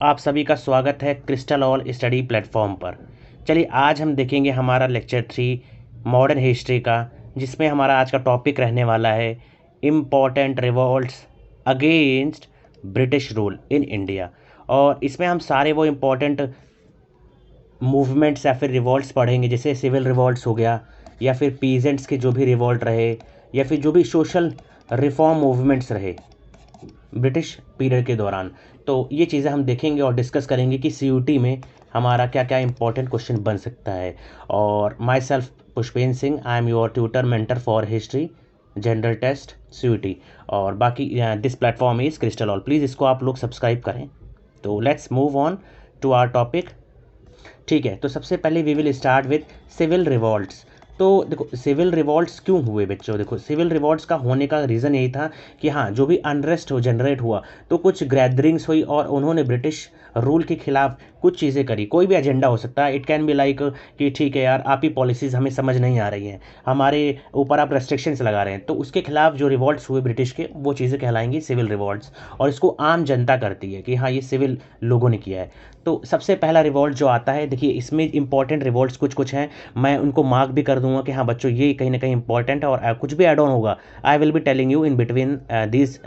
आप सभी का स्वागत है क्रिस्टल ऑल स्टडी प्लेटफॉर्म पर। चलिए आज हम देखेंगे हमारा लेक्चर 3 मॉडर्न हिस्ट्री का, जिसमें हमारा आज का टॉपिक रहने वाला है important revolts against British rule in India. और इसमें हम सारे वो इम्पोर्टेंट मूवमेंट्स या फिर रिवॉल्ट्स पढ़ेंगे, जैसे सिविल रिवॉल्ट्स हो गया, या फिर पीजेंट्स के जो भी रिवॉल्ट रहे, या फिर जो भी सोशल रिफॉर्म मूवमेंट्स रहे ब्रिटिश पीरियड के दौरान। तो ये चीज़ें हम देखेंगे और डिस्कस करेंगे कि सीयूटी में हमारा क्या क्या इंपॉर्टेंट क्वेश्चन बन सकता है। और myself Pushpen Singh, I am your tutor mentor for history general test CUT. और बाकी this platform is crystal all, please इसको आप लोग सब्सक्राइब करें। तो let's move on to our topic. ठीक है, तो सबसे पहले we will start with civil revolts. तो देखो सिविल रिवॉल्ट्स क्यों हुए बच्चों, देखो सिविल रिवॉल्ट्स का होने का रीज़न यही था कि हाँ, जो भी अनरेस्ट हो जनरेट हुआ तो कुछ गैदरिंग्स हुई और उन्होंने ब्रिटिश रूल के खिलाफ कुछ चीज़ें करी। कोई भी एजेंडा हो सकता है, इट कैन बी लाइक कि ठीक है यार, आप ही पॉलिसीज़ हमें समझ नहीं आ रही हैं, हमारे ऊपर आप रेस्ट्रिक्शंस लगा रहे हैं, तो उसके खिलाफ जो रिवॉल्ट्स हुए ब्रिटिश के, वो चीज़ें कहलाएंगी सिविल रिवॉल्ट्स। और इसको आम जनता करती है कि हाँ, ये सिविल लोगों ने किया है। तो सबसे पहला रिवॉल्ट जो आता है, देखिए इसमें इंपॉर्टेंट रिवॉल्ट्स कुछ कुछ हैं, मैं उनको मार्क भी कर दूंगा कि हाँ बच्चों ये कहीं ना कहीं इंपॉर्टेंट है, और कुछ भी ऐड ऑन होगा I will be telling you in between these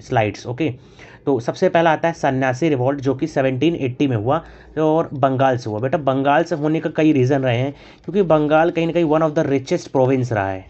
slides. Okay, तो सबसे पहला आता है सन्यासी रिवॉल्ट, जो कि 1780 में हुआ और बंगाल से हुआ। बेटा बंगाल से होने का कई रीज़न रहे हैं, क्योंकि बंगाल कहीं ना कहीं one of the richest province रहा है,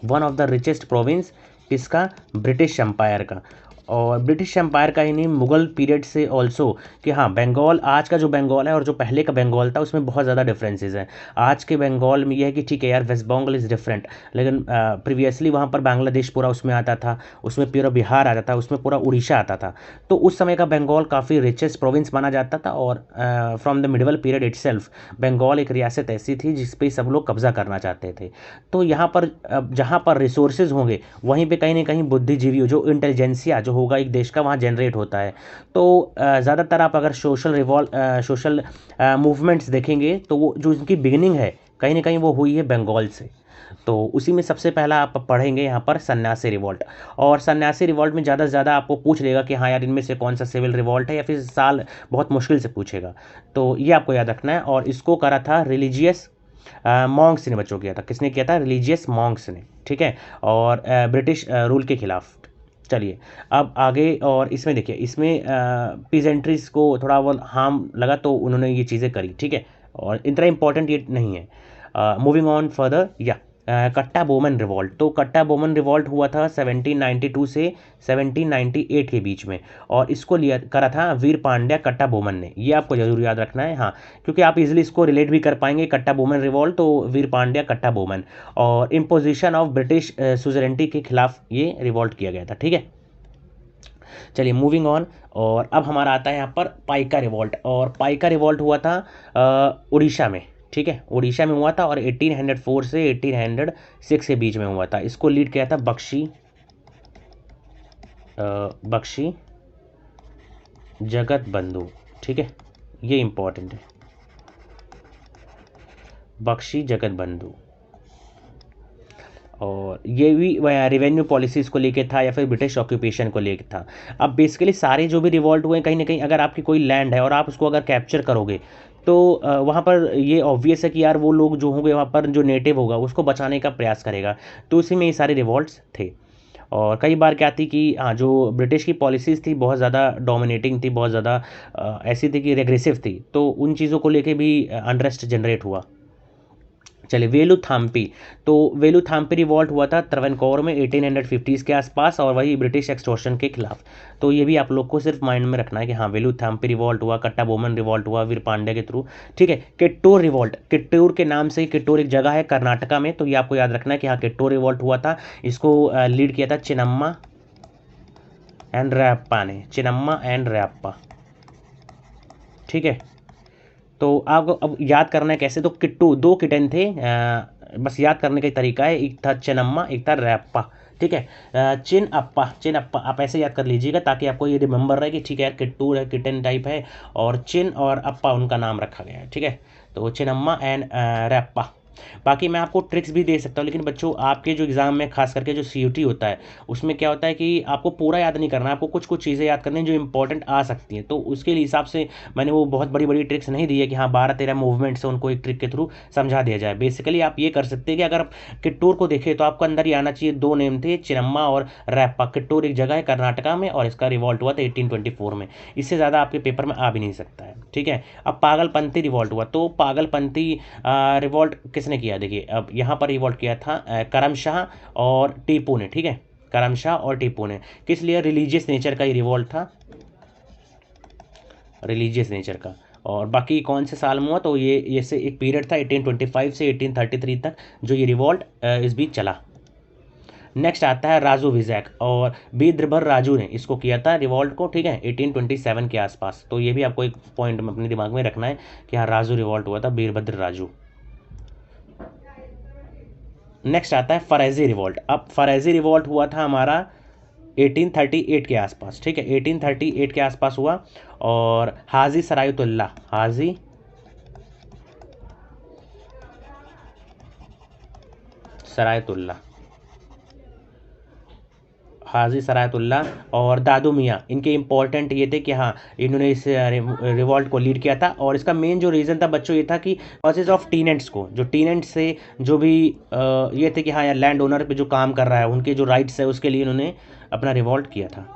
one of the richest province किसका, ब्रिटिश एम्पायर का। और ब्रिटिश एम्पायर का ही नहीं, मुगल पीरियड से ऑल्सो, कि हाँ बंगाल, आज का जो बंगाल है और जो पहले का बंगाल था उसमें बहुत ज़्यादा डिफरेंसेस हैं। आज के बंगाल में यह है कि ठीक है यार, वेस्ट बंगाल इज़ डिफरेंट, लेकिन प्रीवियसली वहाँ पर बांग्लादेश पूरा उसमें आता था, उसमें पूरा बिहार आता था, उसमें पूरा उड़ीसा आता था। तो उस समय का बंगाल काफ़ी रिचेस्ट प्रोविंस माना जाता था। और from the medieval period itself Bengal एक रियासत ऐसी थी जिस पे सब लोग कब्जा करना चाहते थे। तो यहाँ पर जहाँ पर रिसोर्सेज होंगे वहीं पे कहीं ना कहीं बुद्धिजीवी, जो इंटेलिजेंसिया जो होगा एक देश का, वहाँ जनरेट होता है। तो ज़्यादातर आप अगर सोशल मूवमेंट्स देखेंगे तो वो जो इनकी बिगिनिंग है कहीं ना कहीं वो हुई है बंगाल से। तो उसी में सबसे पहला आप पढ़ेंगे यहाँ पर सन्यासी रिवॉल्ट। और सन्यासी रिवॉल्ट में ज़्यादा से ज़्यादा आपको पूछ लेगा कि हाँ यार, इनमें से कौन सा सिविल रिवॉल्ट है, या फिर साल बहुत मुश्किल से पूछेगा। तो ये आपको याद रखना है। और इसको करा था रिलीजियस मॉन्क्स ने, बच्चों किया था, किसने किया था, रिलीजियस मॉन्क्स ने। ठीक है, और ब्रिटिश रूल के खिलाफ। चलिए अब आगे, और इसमें देखिए, इसमें पीजेंट्रीज को थोड़ा वो हार्म लगा तो उन्होंने ये चीज़ें करी। ठीक है, और इतना इंपॉर्टेंट ये नहीं है। मूविंग ऑन फर्दर, या कट्टा बोमन रिवॉल्ट। तो कट्टा बोमन रिवॉल्ट हुआ था 1792 से 1798 के बीच में, और इसको लिया करा था वीर पांड्या कट्टा बोमन ने। ये आपको जरूर याद रखना है, हाँ, क्योंकि आप इजीली इसको रिलेट भी कर पाएंगे, कट्टा बोमन रिवॉल्ट तो वीर पांड्या कट्टा बोमन। और इम्पोजिशन ऑफ ब्रिटिश सुजरेंटी के खिलाफ ये रिवॉल्ट किया गया था। ठीक है, चलिए मूविंग ऑन। और अब हमारा आता है यहाँ पर पाइका रिवॉल्ट। और पाइका रिवॉल्ट हुआ था उड़ीसा में। ठीक है, उड़ीसा में हुआ था, और 1804 से 1806 के बीच में हुआ था। इसको लीड किया था बख्शी जगत बंधु। ठीक है, ये इंपॉर्टेंट है, बख्शी जगत बंधु। और ये भी रिवेन्यू पॉलिसीज़ को लेके था, या फिर ब्रिटिश ऑक्यूपेशन को लेके था। अब बेसिकली सारे जो भी रिवॉल्ट हुए कहीं ना कहीं, अगर आपकी कोई लैंड है और आप उसको अगर कैप्चर करोगे तो वहाँ पर ये ऑब्वियस है कि यार वो लोग जो होंगे वहाँ पर, जो नेटिव होगा उसको बचाने का प्रयास करेगा। तो उसी में ये सारे रिवॉल्ट्स थे। और कई बार क्या थी कि हाँ, जो ब्रिटिश की पॉलिसीज़ थी बहुत ज़्यादा डोमिनेटिंग थी, बहुत ज़्यादा ऐसी थी कि रेग्रेसिव थी, तो उन चीज़ों को लेके भी अनरेस्ट जनरेट हुआ। चलिए वेलुथाम्पी। तो वेलुथाम्पी रिवॉल्ट हुआ था त्रवणकोर में 1850s के आसपास, और वही ब्रिटिश एक्सटॉर्शन के खिलाफ। तो ये भी आप लोग को सिर्फ माइंड में रखना है कि हाँ, वेलुथाम्पी रिवॉल्ट हुआ, कट्टा बोमन रिवॉल्ट हुआ वीर पांड्या के थ्रू। ठीक है, किट्टूर रिवॉल्ट, किट्टूर के नाम से ही, किट्टूर एक जगह है कर्नाटका में, तो ये आपको याद रखना है कि हाँ, किट्टूर रिवॉल्ट हुआ था। इसको लीड किया था चिन्नम्मा एंड रैप्पा ने, चिन्नम्मा एंड रैप्पा। ठीक है, तो आपको अब याद करना है कैसे, तो किट्टू, दो किटन थे, बस याद करने का ही तरीका है, एक था चिन्नम्मा, एक था रैप्पा। ठीक है, चिन अप्पा, चिन अप्पा, आप ऐसे याद कर लीजिएगा ताकि आपको ये रिमेंबर रहे कि ठीक है यार, किट्टू है, किटन टाइप है, और चिन और अप्पा उनका नाम रखा गया है। ठीक है, तो चिन्नम्मा एंड रैप्पा। बाकी मैं आपको ट्रिक्स भी दे सकता हूँ, लेकिन बच्चों आपके जो एग्ज़ाम में खास करके जो CUT होता है उसमें क्या होता है कि आपको पूरा याद नहीं करना है, आपको कुछ कुछ चीज़ें याद करनी हैं जो इंपॉर्टेंट आ सकती हैं। तो उसके हिसाब से मैंने वो बहुत बड़ी बड़ी ट्रिक्स नहीं दी है कि हाँ 12-13 मूवमेंट से उनको एक ट्रिक के थ्रू समझा दिया जाए। बेसिकली आप ये कर सकते हैं कि अगर आप किट्टूर को देखें तो आपको अंदर ही आना चाहिए, दो नेम थे, चिनम्मा और रैप्पा। किट्टूर एक जगह है कर्नाटका में और इसका रिवॉल्ट हुआ था 1824 में। इससे ज़्यादा आपके पेपर में आ भी नहीं सकता है, ठीक है। अब पागलपंथी रिवॉल्ट हुआ, तो पागलपंथी रिवॉल्ट किसने किया? देखिए अब यहाँ पर रिवॉल्ट किया था करमशाह और टीपू ने, ठीक है। करमशाह और टीपू ने। किस लिए? रिलीजियस नेचर का ये रिवॉल्ट था, रिलीजियस नेचर का। और बाकी कौन से साल में हुआ? तो ये से एक पीरियड था 1825 से 1833 तक जो ये रिवॉल्ट इस बीच चला। नेक्स्ट आता है राजू विजैक, और बीरभद्र राजू ने इसको किया था रिवॉल्ट को, ठीक है, 1827 के आसपास। तो ये भी आपको एक पॉइंट में अपने दिमाग में रखना है कि हाँ राजू रिवॉल्ट हुआ था, बीरभद्र राजू। नेक्स्ट आता है फरेजी रिवॉल्ट। अब फरेजी रिवॉल्ट हुआ था हमारा 1838 के आसपास, ठीक है, 1838 के आसपास हुआ। और हाजी सरायतुल्ला, हाजी सरायतुल्ला, हाजी सरायतुल्ला और दादू मियाँ, इनके इंपॉर्टेंट ये थे कि हाँ इन्होंने इस रिवॉल्ट को लीड किया था। और इसका मेन जो रीज़न था बच्चों ये था कि कॉजेज ऑफ टीनेंट्स को, जो टीनेंट्स से जो भी ये थे कि हाँ यार लैंड ओनर पे जो काम कर रहा है उनके जो राइट्स है उसके लिए इन्होंने अपना रिवॉल्ट किया था।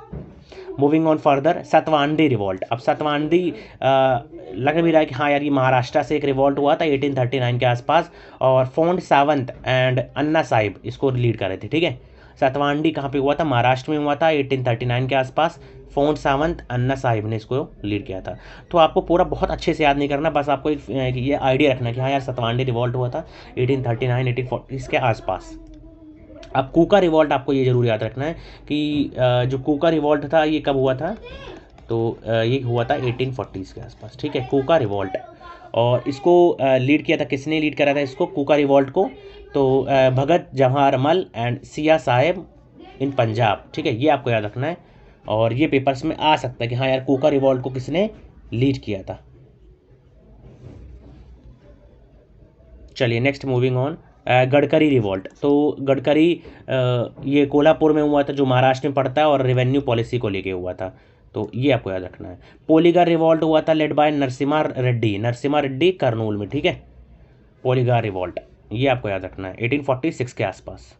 मूविंग ऑन फर्दर, सतवांडी रिवॉल्ट। अब सतवांडी लग भी रहा है कि हाँ यार ये महाराष्ट्र से एक रिवॉल्ट हुआ था 1839 के आसपास, और फोंड सावंत एंड अन्ना साहिब इसको लीड कर रहे थे, ठीक है। सतवांडी कहाँ पे हुआ था? महाराष्ट्र में हुआ था 1839 के आसपास। फोंड सावंत, अन्ना साहिब ने इसको लीड किया था। तो आपको पूरा बहुत अच्छे से याद नहीं करना, बस आपको एक ये आइडिया रखना कि हाँ यार सतवांडी रिवॉल्ट हुआ था 1839-1840 के आसपास। अब कूका रिवॉल्ट आपको ये जरूर याद रखना है कि जो कूका रिवॉल्ट था ये कब हुआ था? तो ये हुआ था 1840s के आसपास, ठीक है, कूका रिवॉल्ट। और इसको लीड किया था, किसने लीड करा था इसको, कूका रिवॉल्ट को? तो भगत जवाहरमल एंड सिया साहेब इन पंजाब, ठीक है, ये आपको याद रखना है। और ये पेपर्स में आ सकता है कि हाँ यार कूका रिवॉल्ट को किसने लीड किया था। चलिए next moving on, Gadkari revolt. तो गडकरी ये कोल्हापुर में हुआ था जो महाराष्ट्र में पड़ता है, और रेवेन्यू पॉलिसी को लेके हुआ था। तो ये आपको याद रखना है। पोलीगार रिवॉल्ट हुआ था लेड बाय नरसिम्हा रेड्डी, नरसिम्हा रेड्डी करनूल में, ठीक है। पोलीगार रिवॉल्ट ये आपको याद रखना है 1846 के आसपास।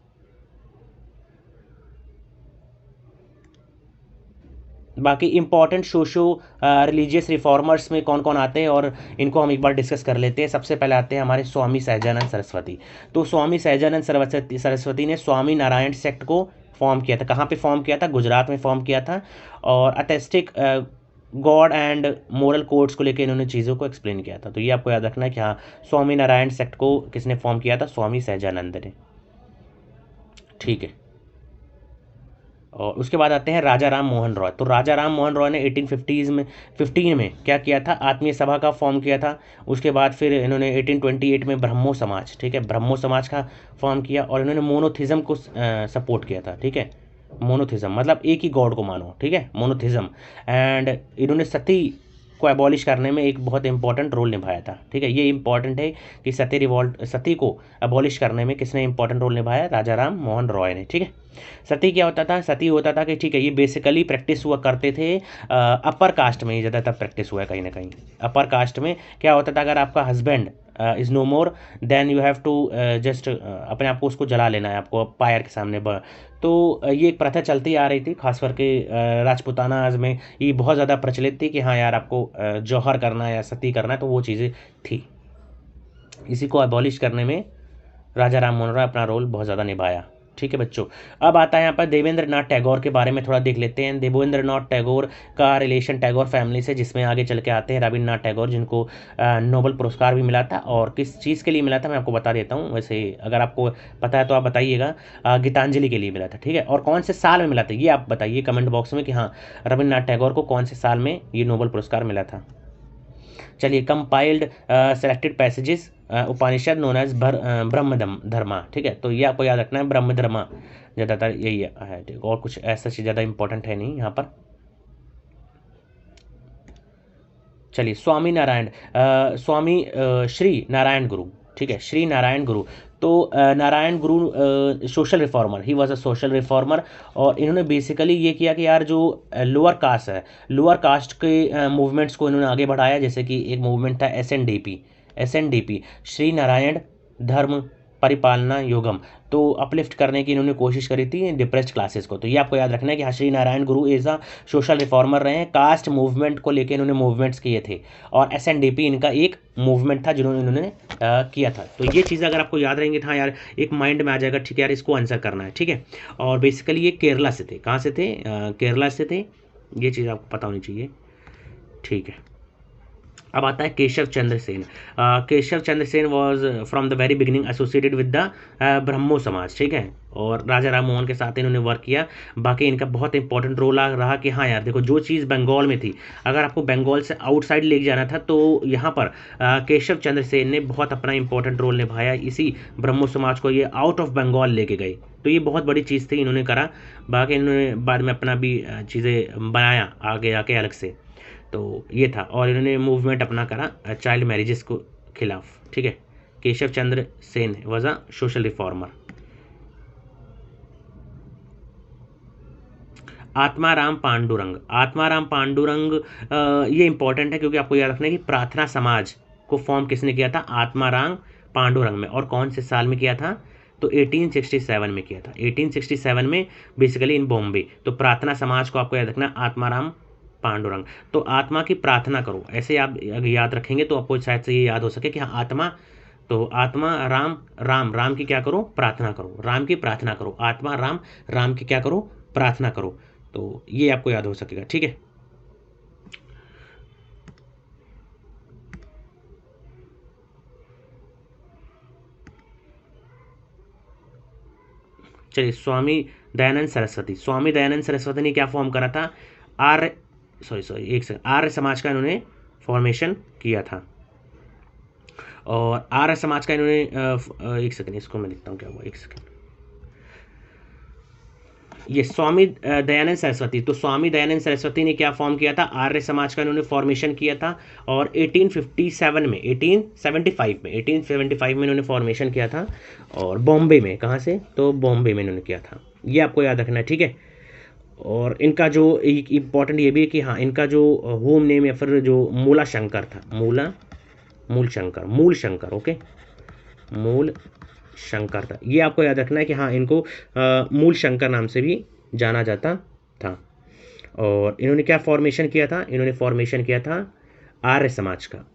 बाकी इंपॉर्टेंट सोशो रिलीजियस रिफॉर्मर्स में कौन कौन आते हैं और इनको हम एक बार डिस्कस कर लेते हैं। सबसे पहले आते हैं हमारे स्वामी सहजानंद सरस्वती। तो स्वामी सहजानंद सरस्वती ने स्वामी नारायण सेक्ट को फॉर्म किया था। कहाँ पे फॉर्म किया था? गुजरात में फॉर्म किया था। और अथेस्टिक गॉड एंड मोरल कोड्स को लेकर इन्होंने चीज़ों को एक्सप्लेन किया था। तो ये आपको याद रखना है कि हाँ स्वामी नारायण सेक्ट को किसने फॉर्म किया था? स्वामी सहजानंद ने, ठीक है। और उसके बाद आते हैं राजा राम मोहन रॉय। तो राजा राम मोहन रॉय ने 1815 में क्या किया था? आत्मीय सभा का फॉर्म किया था। उसके बाद फिर इन्होंने 1828 में ब्रह्मो समाज, ठीक है, ब्रह्मो समाज का फॉर्म किया। और इन्होंने मोनोथिज्म को सपोर्ट किया था, ठीक है। मोनोथिज्म मतलब एक ही गॉड को मानो, ठीक है, मोनोथिज्म। एंड इन्होंने सती को एबॉलिश करने में एक बहुत इंपॉर्टेंट रोल निभाया था, ठीक है। ये इंपॉर्टेंट है कि सती को एबॉलिश करने में किसने इंपॉर्टेंट रोल निभाया? राजा राम मोहन रॉय ने, ठीक है। सती क्या होता था? सती होता था कि ठीक है ये बेसिकली प्रैक्टिस हुआ करते थे अपर कास्ट में, ज़्यादातर प्रैक्टिस हुआ है कहीं ना कहीं। अपर कास्ट में क्या होता था? अगर आपका husband is no more then you have to just अपने आप को उसको जला लेना है आपको फायर के सामने। तो ये एक प्रथा चलती आ रही थी, खास करके राजपूताना में ये बहुत ज़्यादा प्रचलित थी कि हाँ यार आपको जौहर करना है या सती करना है, तो वो चीज़ें थी। इसी को एबॉलिश करने में राजा राम मोहन रॉय अपना रोल बहुत ज़्यादा निभाया, ठीक है बच्चों। अब आता है यहाँ पर देवेंद्र नाथ टैगोर के बारे में थोड़ा देख लेते हैं। देवेंद्र नाथ टैगोर का रिलेशन टैगोर फैमिली से, जिसमें आगे चल के आते हैं रविन्द्रनाथ टैगोर, जिनको नोबेल पुरस्कार भी मिला था। और किस चीज़ के लिए मिला था मैं आपको बता देता हूँ, वैसे अगर आपको पता है तो आप बताइएगा। गीतांजलि के लिए मिला था, ठीक है। और कौन से साल में मिला था ये आप बताइए कमेंट बॉक्स में कि हाँ रविन्द्रनाथ टैगोर को कौन से साल में ये नोबेल पुरस्कार मिला था। चलिए कंपाइल्ड सेलेक्टेड पैसेजेस उपनिषद नोन एज ब्रह्म धर्मा, ठीक है। तो ये आपको याद रखना है, ब्रह्म धर्मा ज़्यादातर यही है, ठीक। और कुछ ऐसा चीज़ ज़्यादा इंपॉर्टेंट है नहीं यहाँ पर। चलिए स्वामी नारायण, स्वामी श्री नारायण गुरु, ठीक है, श्री नारायण गुरु। तो Narayana Guru social reformer, he was a social reformer. और इन्होंने बेसिकली ये किया कि यार जो लोअर कास्ट है, लोअर कास्ट के मूवमेंट्स को इन्होंने आगे बढ़ाया। जैसे कि एक मूवमेंट था S N D P, Shri Narayana Dharma Paripalana योगम। तो अपलिफ्ट करने की इन्होंने कोशिश करी थी डिप्रेस्ड क्लासेस को। तो ये आपको याद रखना है कि हाँ, श्री नारायण गुरु एज अ सोशल रिफॉर्मर रहे हैं, कास्ट मूवमेंट को लेकर इन्होंने मूवमेंट्स किए थे। और एस इनका एक मूवमेंट था जिन्होंने इन्होंने किया था। तो ये चीज़ अगर आपको याद रहेंगे तो हाँ यार, एक माइंड में आ जाएगा, ठीक है यार, इसको आंसर करना है। ठीक है, और बेसिकली ये केरला से थे। कहाँ से थे? केरला से थे। ये चीज़ आपको पता होनी चाहिए। ठीक है, अब आता है Keshab Chandra Sen. Keshab Chandra Sen was from the very beginning associated with the Brahmo Samaj. ठीक है, और राजा राम मोहन के साथ इन्होंने वर्क किया। बाकी इनका बहुत इंपॉर्टेंट रोल रहा कि हाँ यार देखो, जो चीज़ बंगाल में थी, अगर आपको बंगाल से आउटसाइड लेके जाना था तो यहाँ पर केशव चंद्र सेन ने बहुत अपना इंपॉर्टेंट रोल निभाया। इसी ब्रह्मो समाज को ये आउट ऑफ बंगाल लेके गए। तो ये बहुत बड़ी चीज़ थी, इन्होंने करा। बाकी इन्होंने बाद में अपना भी चीज़ें बनाया आगे आके अलग से। तो ये था, और इन्होंने मूवमेंट अपना करा चाइल्ड मैरिजेस को खिलाफ। ठीक है, Keshab Chandra Sen was a social reformer. Atmaram Pandurang. Atmaram Pandurang ये इंपॉर्टेंट है क्योंकि आपको याद रखना है कि प्रार्थना समाज को फॉर्म किसने किया था? आत्माराम पांडुरंग में। और कौन से साल में किया था? तो 1867 में किया था। 1867 में बेसिकली इन बॉम्बे। तो प्रार्थना समाज को आपको याद रखना, आत्माराम पांडुरंग। तो आत्मा की प्रार्थना करो, ऐसे आप अगर याद रखेंगे तो आपको शायद से ये याद हो सके कि हाँ आत्मा, तो आत्मा राम, राम राम की क्या करो? प्रार्थना करो। राम की प्रार्थना करो। आत्मा राम, राम की क्या करो? प्रार्थना करो। तो ये आपको याद हो सकेगा। ठीक है, चलिए, स्वामी दयानंद सरस्वती। स्वामी दयानंद सरस्वती ने क्या फॉर्म करा था? आर्य सॉरी एक सेकंड, आर्य समाज का इन्होंने फॉर्मेशन किया था। और आर्य समाज का इन्होंने एक सेकंड, इसको मैं लिखता हूँ क्या हुआ, एक सेकंड। ये स्वामी दयानंद सरस्वती। तो स्वामी दयानंद सरस्वती ने क्या फॉर्म किया था? आर्य समाज का इन्होंने फॉर्मेशन किया था। और 1857 में 1875 में इन्होंने फॉर्मेशन किया था। और बॉम्बे में, कहाँ से? तो बॉम्बे में इन्होंने किया था। ये आपको याद रखना है। ठीक है, और इनका जो एक इम्पॉर्टेंट ये भी है कि हाँ, इनका जो होम नेम या फिर जो मूला शंकर था, मूल शंकर, ओके, मूल शंकर था। ये आपको याद रखना है कि हाँ, इनको मूल शंकर नाम से भी जाना जाता था। और इन्होंने क्या फॉर्मेशन किया था? इन्होंने फॉर्मेशन किया था आर्य समाज का।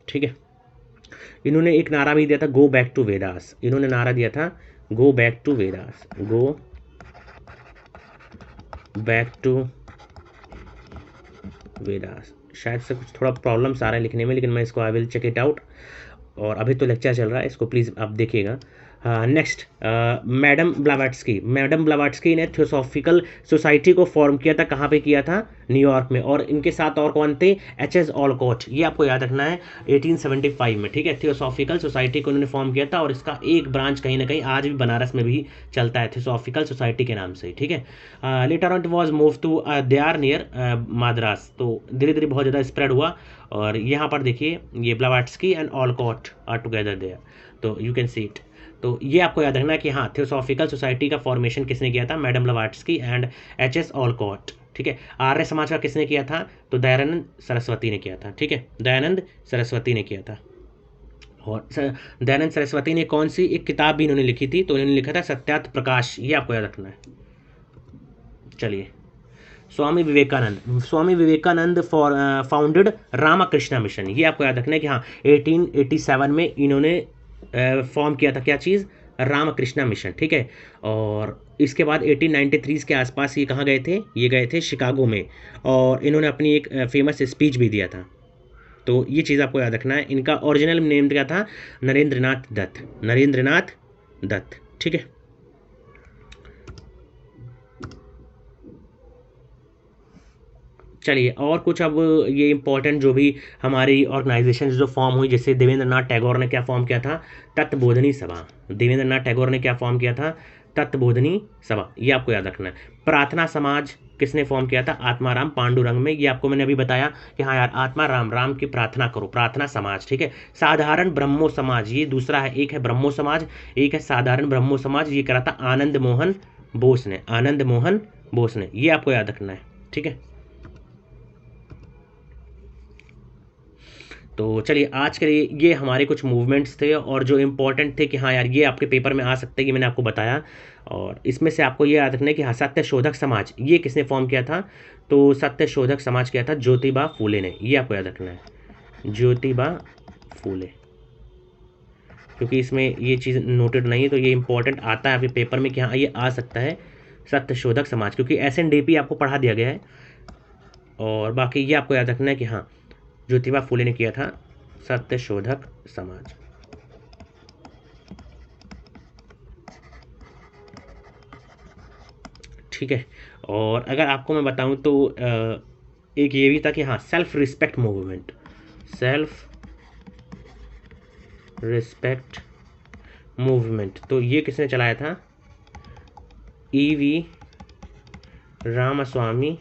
ठीक है, इन्होंने एक नारा भी दिया था, गो बैक टू वेदास। इन्होंने नारा दिया था go back to Vedas, go back to Vedas. शायद से कुछ थोड़ा प्रॉब्लम्स आ रहा है लिखने में, लेकिन मैं इसको I will check it out. और अभी तो लेक्चर चल रहा है, इसको प्लीज़ आप देखिएगा। नेक्स्ट, मैडम ब्लावाट्स्की ने थियोसॉफिकल सोसाइटी को फॉर्म किया था। कहाँ पे किया था? न्यूयॉर्क में। और इनके साथ और कौन थे? एच.एस. ऑलकॉट। ये आपको याद रखना है, 1875 में। ठीक है, थियोसॉफिकल सोसाइटी को उन्होंने फॉर्म किया था। और इसका एक ब्रांच कहीं ना कहीं आज भी बनारस में भी चलता है, थियोसॉफिकल सोसाइटी के नाम से। ठीक है, later on it was move to Adyar near Madras. तो धीरे धीरे बहुत ज़्यादा स्प्रेड हुआ। और यहाँ पर देखिए, ये Blavatsky and Olcott are together there, तो यू कैन सी इट। तो ये आपको याद रखना है कि हाँ, थियोसॉफिकल सोसाइटी का फॉर्मेशन किसने किया था? Madam Blavatsky and H S. Olcott. ठीक है, आर्य समाज का किसने किया था? तो दयानंद सरस्वती ने किया था। ठीक है, दयानंद सरस्वती ने किया था। और दयानंद सरस्वती ने कौन सी एक किताब भी इन्होंने लिखी थी? तो इन्होंने लिखा था सत्यार्थ प्रकाश। ये आपको याद रखना है। चलिए, स्वामी विवेकानंद फाउंडेड रामकृष्ण मिशन। ये आपको याद रखना है कि हाँ, 1887 में इन्होंने फॉर्म किया था क्या चीज़? रामकृष्ण मिशन। ठीक है, और इसके बाद 1893 के आसपास ये कहाँ गए थे? ये गए थे शिकागो में। और इन्होंने अपनी एक फेमस स्पीच भी दिया था। तो ये चीज़ आपको याद रखना है। इनका ओरिजिनल नेम क्या था? नरेंद्रनाथ दत्त। ठीक है, चलिए, और कुछ अब ये इंपॉर्टेंट जो भी हमारी ऑर्गेनाइजेशन जो फॉर्म हुई, जैसे देवेंद्र नाथ टैगोर ने क्या फॉर्म किया था? तत्बोधनी सभा। देवेंद्र नाथ टैगोर ने क्या फॉर्म किया था? तत्वबोधिनी सभा, ये आपको याद रखना है। प्रार्थना समाज किसने फॉर्म किया था? आत्माराम पांडुरंग में, ये आपको मैंने अभी बताया कि हाँ यार आत्माराम, राम की प्रार्थना करो, प्रार्थना समाज, ठीक है। साधारण ब्रह्मो समाज, ये दूसरा है, एक है ब्रह्मो समाज, एक है साधारण ब्रह्मो समाज, ये करा था आनंद मोहन बोस ने, आनंद मोहन बोस ने, ये आपको याद रखना है, ठीक है। तो चलिए आज के लिए ये हमारे कुछ मूवमेंट्स थे और जो इम्पोर्टेंट थे कि हाँ यार ये आपके पेपर में आ सकते हैं, कि मैंने आपको बताया। और इसमें से आपको ये याद रखना है कि हाँ सत्यशोधक समाज ये किसने फॉर्म किया था? तो सत्यशोधक समाज किया था ज्योतिबा फूले ने, ये आपको याद रखना है, ज्योतिबा फूले, क्योंकि इसमें ये चीज़ नोटेड नहीं है तो ये इंपॉर्टेंट आता है आपके पेपर में कि हाँ ये आ सकता है सत्यशोधक समाज, क्योंकि SNDP आपको पढ़ा दिया गया है। और बाकी ये आपको याद रखना है कि हाँ ज्योतिबा फूले ने किया था सत्यशोधक समाज। ठीक है। और अगर आपको मैं बताऊं तो एक ये भी था कि हाँ self respect movement, self respect movement, तो ये किसने चलाया था? EV रामास्वामी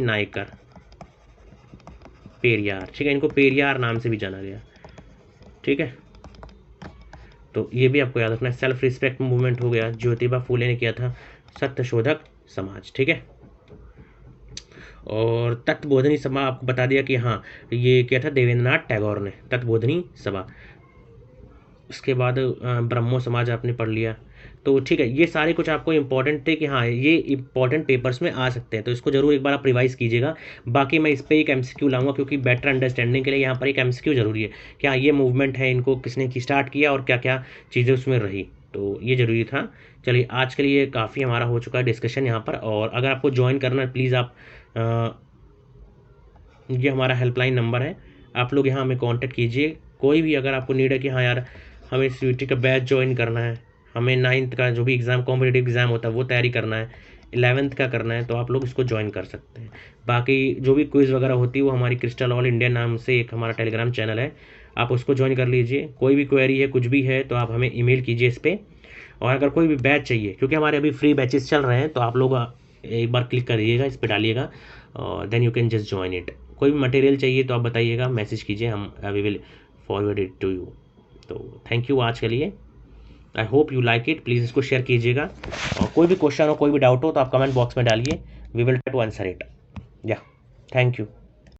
नायकर, पेरियार, ठीक है, इनको पेरियार नाम से भी जाना गया, ठीक है। तो ये भी आपको याद रखना है, सेल्फ रिस्पेक्ट मूवमेंट हो गया, ज्योतिबा फूले ने किया था सत्यशोधक समाज, ठीक है। और तत्वबोधिनी सभा आपको बता दिया कि हाँ ये किया था देवेंद्रनाथ टैगोर ने, तत्वबोधिनी सभा। उसके बाद ब्रह्मो समाज आपने पढ़ लिया। तो ठीक है, ये सारे कुछ आपको इंपॉर्टेंट थे कि हाँ ये इंपॉर्टेंट पेपर्स में आ सकते हैं, तो इसको जरूर एक बार आप रिवाइज कीजिएगा। बाकी मैं इस पर एक MCQ लाऊंगा, क्योंकि बेटर अंडरस्टैंडिंग के लिए यहाँ पर एक MCQ जरूरी है कि हाँ ये मूवमेंट है, इनको किसने की स्टार्ट किया और क्या क्या चीज़ें उसमें रही, तो ये ज़रूरी था। चलिए आज के लिए काफ़ी हमारा हो चुका है डिस्कशन यहाँ पर। और अगर आपको ज्वाइन करना है प्लीज़ आप ये हमारा हेल्पलाइन नंबर है, आप लोग यहाँ हमें कांटेक्ट कीजिए। कोई भी अगर आपको नीड है कि हाँ यार हमें CUET का बैच ज्वाइन करना है, हमें 9th का जो भी एग्ज़ाम कॉम्पिटिटिव एग्ज़ाम होता है वो तैयारी करना है, 11th का करना है, तो आप लोग इसको ज्वाइन कर सकते हैं। बाकी जो भी क्विज़ वगैरह होती है वो हमारी क्रिस्टल ऑल इंडिया नाम से एक हमारा टेलीग्राम चैनल है, आप उसको ज्वाइन कर लीजिए। कोई भी क्वेरी है, कुछ भी है, तो आप हमें ईमेल कीजिए इस पर। और अगर कोई भी बैच चाहिए, क्योंकि हमारे अभी फ्री बैचेस चल रहे हैं, तो आप लोग एक बार क्लिक करिएगा, इस पर डालिएगा और then you can just join it. कोई भी मटेरियल चाहिए तो आप बताइएगा, मैसेज कीजिए, हम we will forward it to you. तो थैंक यू आज के लिए, I hope you like it, please इसको शेयर कीजिएगा। और कोई भी क्वेश्चन हो, कोई भी डाउट हो तो आप कमेंट बॉक्स में डालिए, we will try to answer it. या थैंक यू।